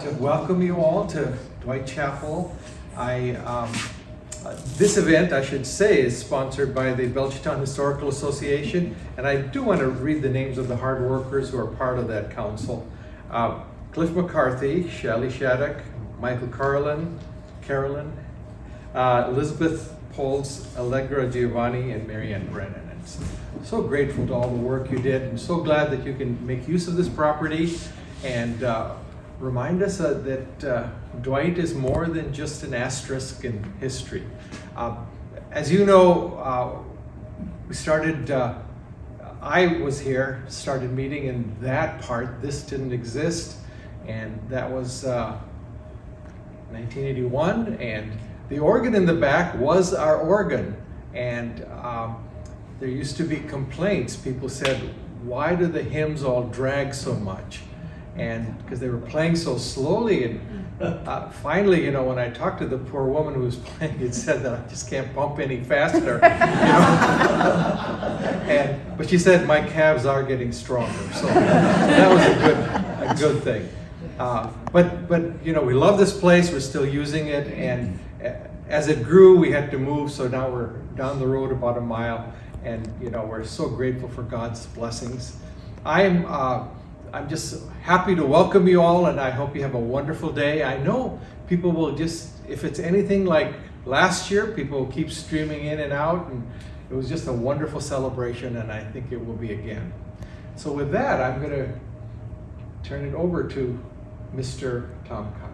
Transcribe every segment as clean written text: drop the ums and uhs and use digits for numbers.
To welcome you all to Dwight Chapel. This event, I should say, is sponsored by the Belchertown Historical Association, and I do want to read the names of the hard workers who are part of that council. Cliff McCarthy, Shelley Shattuck, Michael Carolyn, Elizabeth Poles, Allegra Giovanni, and Marianne Brennan. And so grateful to all the work you did, and so glad that you can make use of this property and remind us that Dwight is more than just an asterisk in history. As you know, we started, I was here, started meeting in that part. This didn't exist, and that was 1981, and the organ in the back was our organ. And there used to be complaints. People said, why do the hymns all drag so much? And because they were playing so slowly, and finally, when I talked to the poor woman who was playing, it said that I just can't bump any faster. But she said my calves are getting stronger, so that was a good thing. But we love this place. We're still using it, and as it grew, we had to move. So now we're down the road about a mile, and we're so grateful for God's blessings. I'm just happy to welcome you all, and I hope you have a wonderful day. I know people will if it's anything like last year, people will keep streaming in and out, and it was just a wonderful celebration, and I think it will be again. So with that, I'm going to turn it over to Mr. Tom Cobb.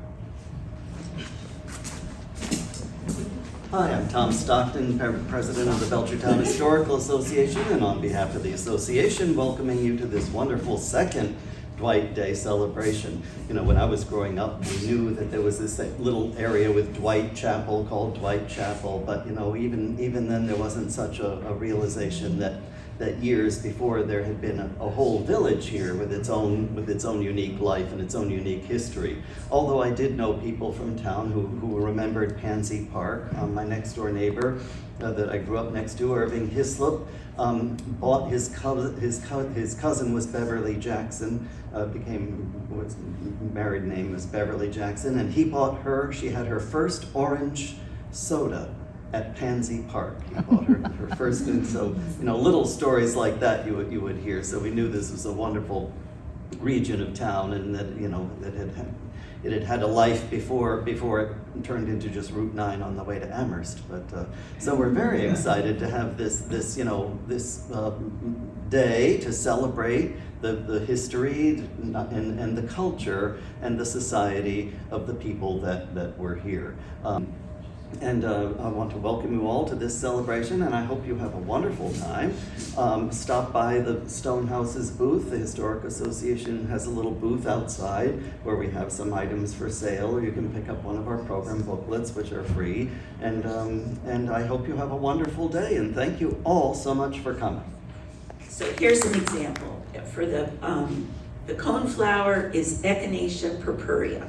Hi, I'm Tom Stockton, President of the Belchertown Historical Association, and on behalf of the association, welcoming you to this wonderful second Dwight Day celebration. When I was growing up, we knew that there was this little area with Dwight Chapel called Dwight Chapel, but even then there wasn't such a realization that years before there had been a whole village here with its own unique life and its own unique history. Although I did know people from town who remembered Pansy Park. My next door neighbor that I grew up next to, Irving Hislop, bought his cousin was Beverly Jackson, married name was Beverly Jackson, and he bought her. She had her first orange soda at Pansy Park. He bought her first, and so little stories like that you would hear. So we knew this was a wonderful region of town, and that it had had a life before it turned into just Route 9 on the way to Amherst. But so we're very excited to have this day to celebrate the history and the culture and the society of the people that were here. And I want to welcome you all to this celebration, and I hope you have a wonderful time. Stop by the Stonehouse's booth. The Historic Association has a little booth outside where we have some items for sale, or you can pick up one of our program booklets, which are free. And I hope you have a wonderful day, and thank you all so much for coming. So here's an example. For the coneflower is Echinacea purpurea.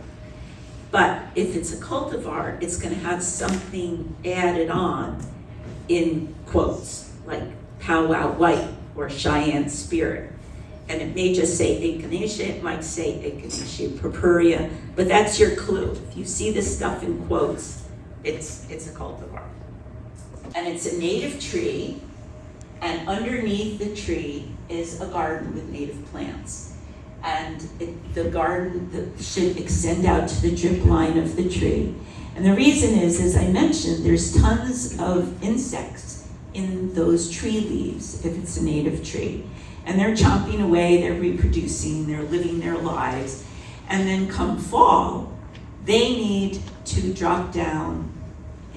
But if it's a cultivar, it's going to have something added on in quotes, like powwow white or Cheyenne spirit. And it may just say Echinacea, it might say Echinacea purpurea, but that's your clue. If you see this stuff in quotes, it's a cultivar. And it's a native tree, and underneath the tree is a garden with native plants. And the garden should extend out to the drip line of the tree. And the reason is, as I mentioned, there's tons of insects in those tree leaves if it's a native tree. And they're chomping away, they're reproducing, they're living their lives. And then come fall, they need to drop down.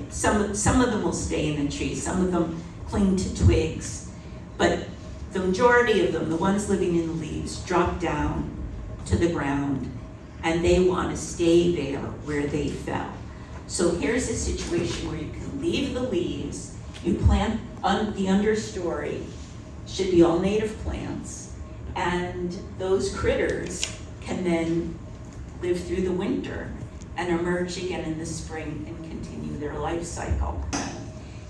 Some of them will stay in the tree, some of them cling to twigs, but the majority of them, the ones living in the leaves, drop down to the ground, and they want to stay there where they fell. So here's a situation where you can leave the leaves, you plant the understory, should be all native plants, and those critters can then live through the winter and emerge again in the spring and continue their life cycle.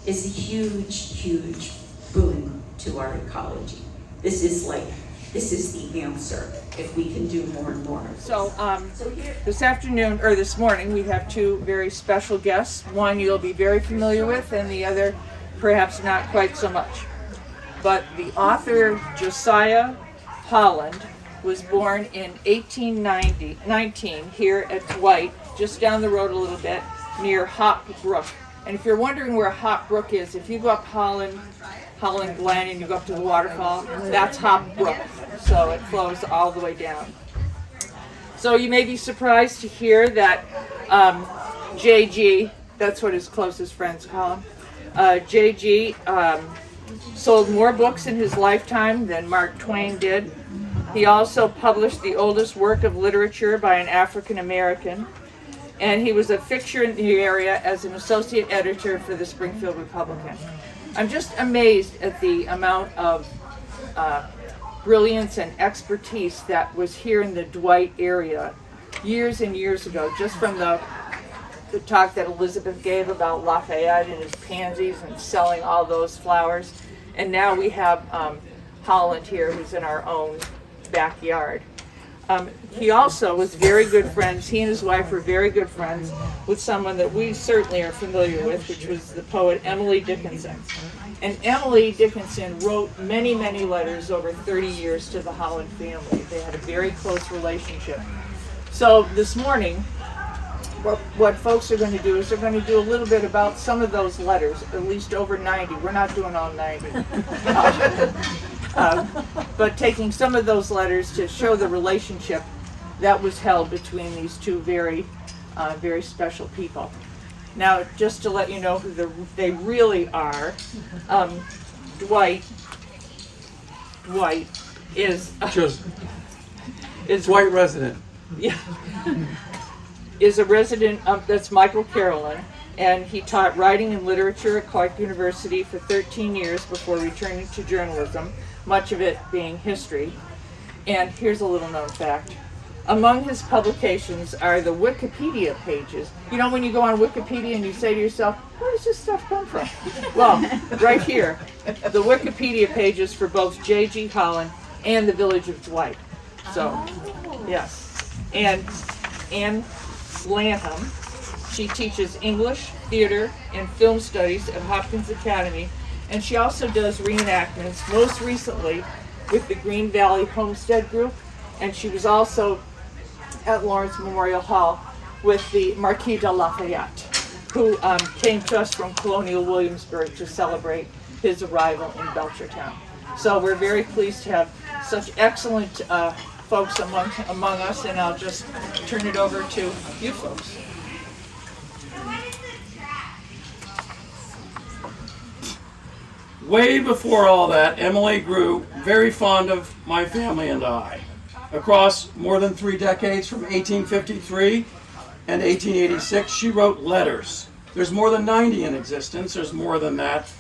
It's a huge, huge boon to our ecology. This is like this is the answer, if we can do more and more of this. So here, this afternoon, or this morning, we have two very special guests. One you'll be very familiar with, and the other perhaps not quite so much. But the author Josiah Holland was born in 1819 here at Dwight, just down the road a little bit, near Hop Brook. And if you're wondering where Hop Brook is, if you go up Holland Glen and you go up to the waterfall, that's Hop Brook. So it flows all the way down. So you may be surprised to hear that JG, that's what his closest friends call him, JG sold more books in his lifetime than Mark Twain did. He also published the oldest work of literature by an African American, and he was a fixture in the area as an associate editor for the Springfield Republican. I'm just amazed at the amount of brilliance and expertise that was here in the Dwight area years and years ago, just from the talk that Elizabeth gave about Lafayette and his pansies and selling all those flowers. And now we have Holland here, who's in our own backyard. He also was very good friends. He and his wife were very good friends with someone that we certainly are familiar with, which was the poet Emily Dickinson. And Emily Dickinson wrote many, many letters over 30 years to the Holland family. They had a very close relationship. So this morning, what folks are going to do is they're going to do a little bit about some of those letters, at least over 90. We're not doing all 90. But taking some of those letters to show the relationship that was held between these two very, very special people. Now, just to let you know who they really are, Dwight is Dwight resident. Yeah, is a resident of, that's Michael Carolyn, and he taught writing and literature at Clark University for 13 years before returning to journalism, much of it being history. And here's a little known fact. Among his publications are the Wikipedia pages. You know, when you go on Wikipedia and you say to yourself, where does this stuff come from? Well, right here, the Wikipedia pages for both J.G. Holland and the village of Dwight. So, yes. And Anne Lanham, she teaches English, theater, and film studies at Hopkins Academy, and she also does reenactments, most recently with the Green Valley Homestead Group, and she was also at Lawrence Memorial Hall with the Marquis de Lafayette, who came to us from Colonial Williamsburg to celebrate his arrival in Belchertown. So we're very pleased to have such excellent folks among us, and I'll just turn it over to you folks. Way before all that, Emily grew very fond of my family and I. Across more than 3 decades, from 1853 and 1886, she wrote letters. There's more than 90 in existence. There's more than that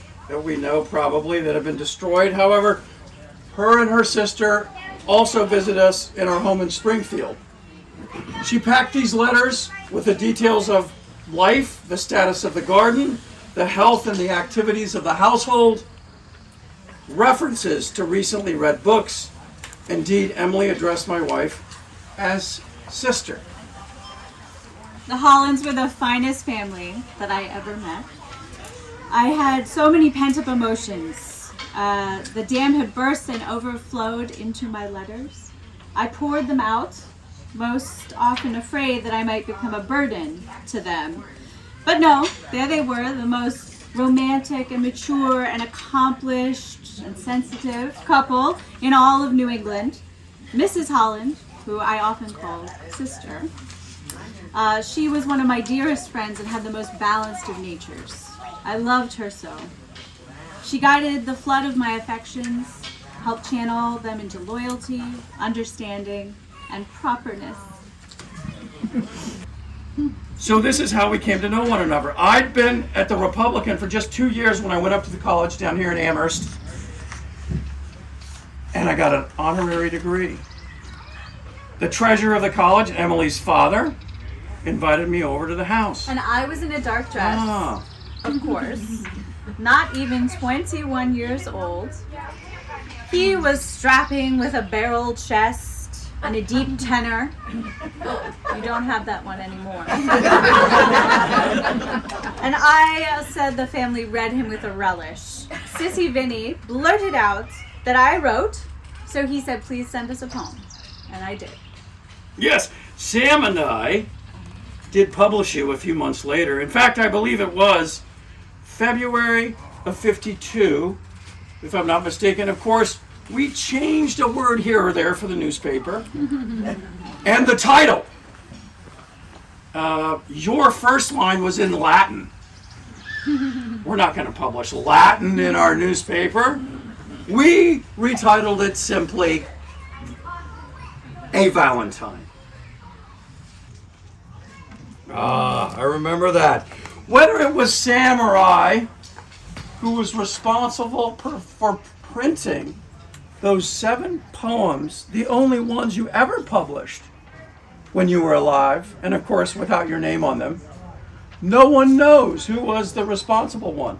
we know probably that have been destroyed. However, her and her sister also visit us in our home in Springfield. She packed these letters with the details of life, the status of the garden, the health and the activities of the household, references to recently read books. Indeed, Emily addressed my wife as sister. The Hollands were the finest family that I ever met. I had so many pent-up emotions. The dam had burst and overflowed into my letters. I poured them out, most often afraid that I might become a burden to them. But no, there they were, the most romantic and mature and accomplished and sensitive couple in all of New England. Mrs. Holland, who I often called sister, she was one of my dearest friends and had the most balanced of natures. I loved her so. She guided the flood of my affections, helped channel them into loyalty, understanding, and properness. So this is how we came to know one another. I'd been at the Republican for just 2 years when I went up to the college down here in Amherst, and I got an honorary degree. The treasurer of the college, Emily's father, invited me over to the house. And I was in a dark dress, of course, not even 21 years old. He was strapping with a barrel chest and a deep tenor. You don't have that one anymore. And I said the family read him with a relish. Sissy Vinny blurted out that I wrote, so he said, please send us a poem. And I did. Yes, Sam and I did publish you a few months later. In fact, I believe it was February of '52, if I'm not mistaken. Of course, we changed a word here or there for the newspaper. And the title. Your first line was in Latin. We're not going to publish Latin in our newspaper. We retitled it simply A Valentine. Ah, I remember that. Whether it was Sam or I who was responsible for printing those 7 poems, the only ones you ever published when you were alive, and of course without your name on them, no one knows who was the responsible one.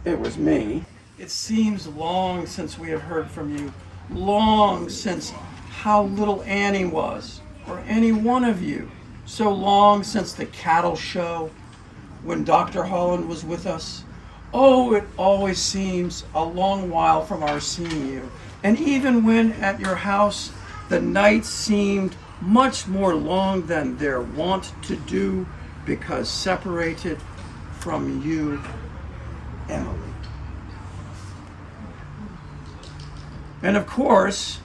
It was me. It seems long since we have heard from you, long since how little Annie was, or any one of you, so long since the cattle show, when Dr. Holland was with us. Oh, it always seems a long while from our seeing you. And even when at your house, the nights seemed much more long than they're wont to do, because separated from you, Emily. And of course,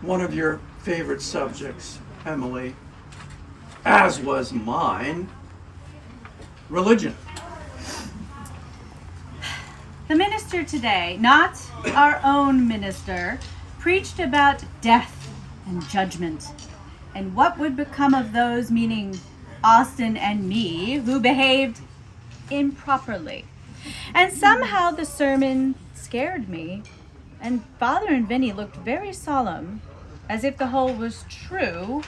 one of your favorite subjects, Emily, as was mine, religion. The minister today, not our own minister, preached about death and judgment, and what would become of those, meaning Austin and me, who behaved improperly. And somehow the sermon scared me, and Father and Vinny looked very solemn, as if the whole was true,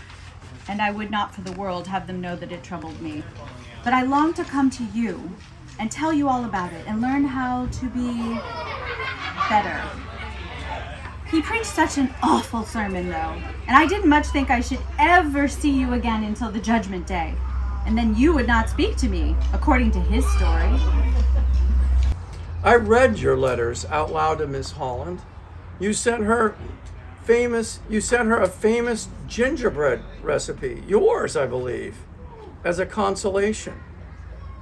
and I would not for the world have them know that it troubled me. But I longed to come to you and tell you all about it and learn how to be better. He preached such an awful sermon, though, and I didn't much think I should ever see you again until the judgment day. And then you would not speak to me, according to his story. I read your letters out loud to Miss Holland. You sent her a famous gingerbread recipe, yours, I believe, as a consolation.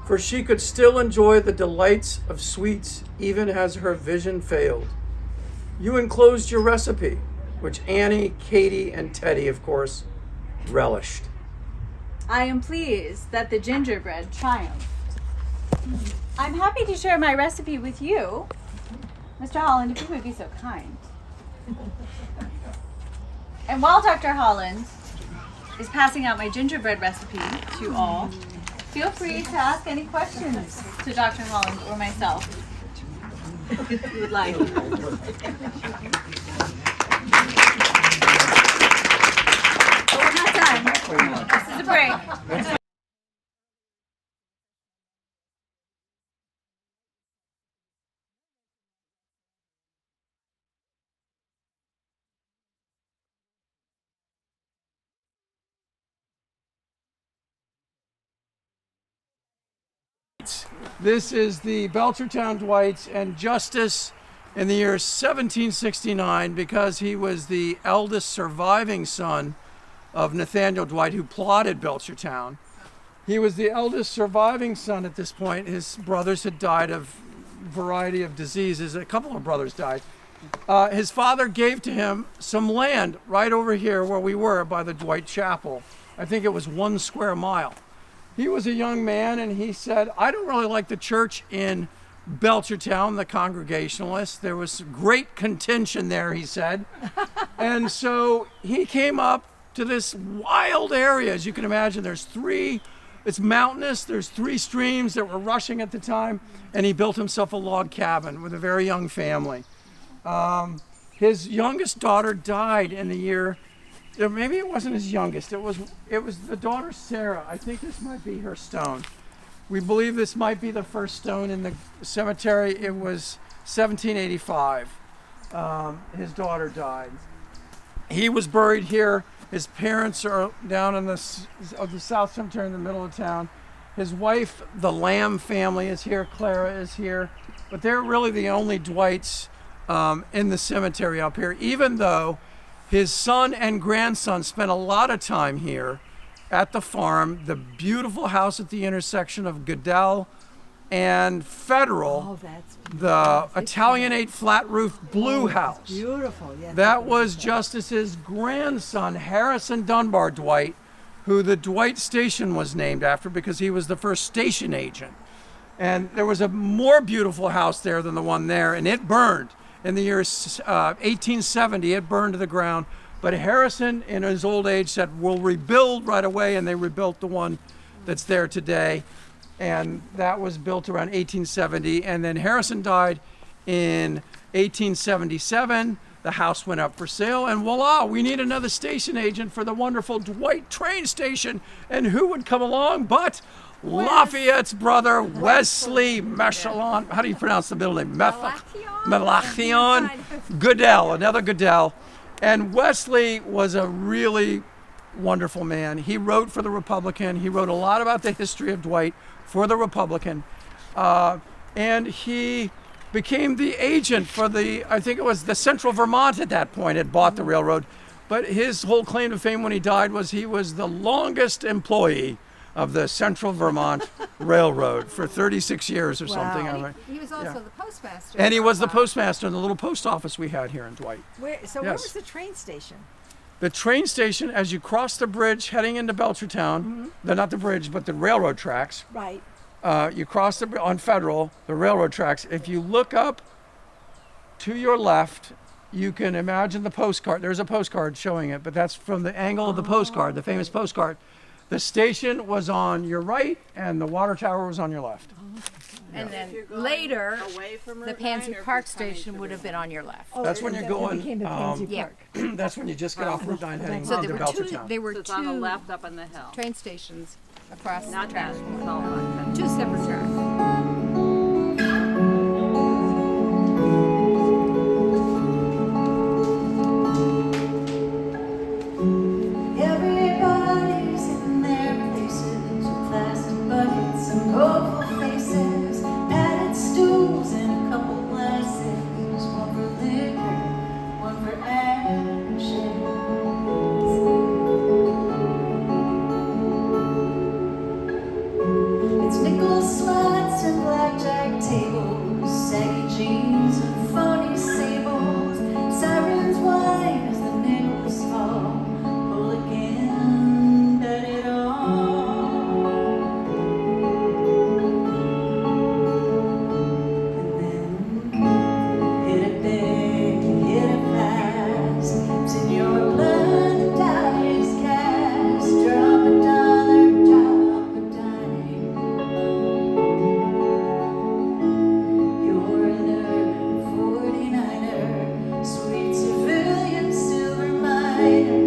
For she could still enjoy the delights of sweets even as her vision failed. You enclosed your recipe, which Annie, Katie, and Teddy, of course, relished. I am pleased that the gingerbread triumphed. I'm happy to share my recipe with you. Mr. Holland, if you would be so kind. And while Dr. Holland is passing out my gingerbread recipe to all, feel free to ask any questions to Dr. Holland or myself, if you would like. But we're not done. This is a break. This is the Belchertown Dwights, and Justice in the year 1769, because he was the eldest surviving son of Nathaniel Dwight, who plotted Belchertown. He was the eldest surviving son at this point. His brothers had died of a variety of diseases. A couple of brothers died. His father gave to him some land right over here where we were by the Dwight Chapel. I think it was 1 square mile. He was a young man, and he said, I don't really like the church in Belchertown, the Congregationalists. There was great contention there, he said. And so he came up to this wild area. As you can imagine, it's mountainous, there's 3 streams that were rushing at the time, and he built himself a log cabin with a very young family. His youngest daughter died in the year, maybe it wasn't his youngest, it was the daughter Sarah. I think this might be her stone. We believe this might be the first stone in the cemetery. It was 1785. his daughter died. He was buried here. His parents are down in the South Cemetery in the middle of town. His wife, the Lamb family, is here. Clara is here. But they're really the only Dwights in the cemetery up here, even though his son and grandson spent a lot of time here at the farm. The beautiful house at the intersection of Goodell and Federal, the Italianate flat roof blue house. Beautiful, yes. That was Justice's grandson, Harrison Dunbar Dwight, who the Dwight Station was named after because he was the first station agent. And there was a more beautiful house there than the one there, and it burned in the year 1870. It burned to the ground. But Harrison, in his old age, said, we'll rebuild right away, and they rebuilt the one that's there today. And that was built around 1870. And then Harrison died in 1877. The house went up for sale, and voila, we need another station agent for the wonderful Dwight train station. And who would come along but Lafayette's brother, Wesley Mechalon. How do you pronounce the middle name? Melachion Goodell, another Goodell. And Wesley was a really wonderful man. He wrote for the Republican. He wrote a lot about the history of Dwight for the Republican. And he became the agent for I think it was the Central Vermont at that point, had bought the railroad. But his whole claim to fame when he died was he was the longest employee of the Central Vermont Railroad for 36 years or something. He was also the postmaster. And he was the postmaster in the little post office we had here in Dwight. Where was the train station? The train station, as you cross the bridge heading into Belchertown, not the bridge, but the railroad tracks. Right. You cross on Federal, the railroad tracks. If you look up to your left, you can imagine the postcard. There's a postcard showing it, but that's from the angle of the postcard, the famous postcard. The station was on your right, and the water tower was on your left. And then later, the Pansy Park station would have been on your left. That's when you're going. Became the Pansy Yeah. Park. That's when you just get off Route 9 heading So into Belchertown. there were It's on the two left up on the hill. train stations across Not the that, track. it's all on Two separate tracks. Everybody's in their places with plastic buckets and hopeful faces, padded stools and a couple glasses, one for liquor, one for ashes. It's nickel slots and blackjack tables, saggy jeans and phony sables, sirens whine as the nickels fall. Again, bet it all. And then hit it big, hit it fast. It's in your blood, the die is cast. Drop a dollar, drop a dime. You're an urban 49er, sweet civilian silver miner.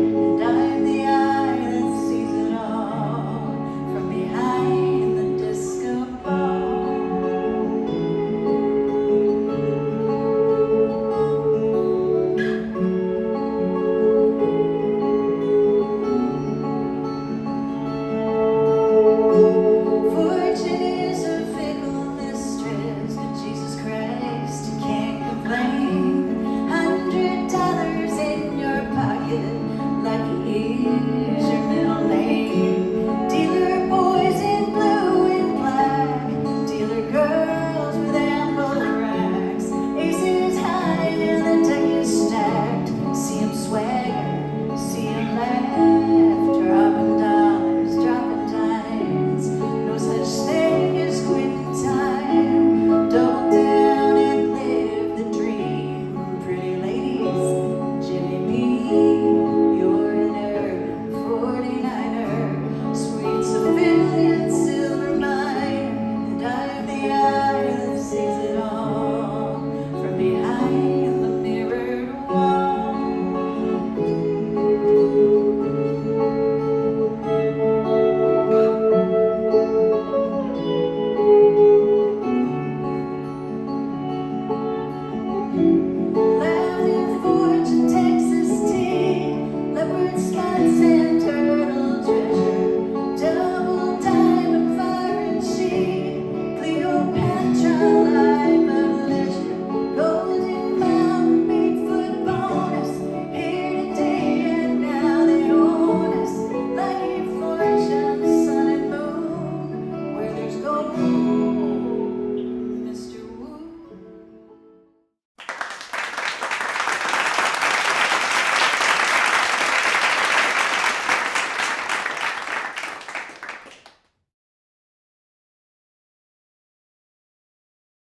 spots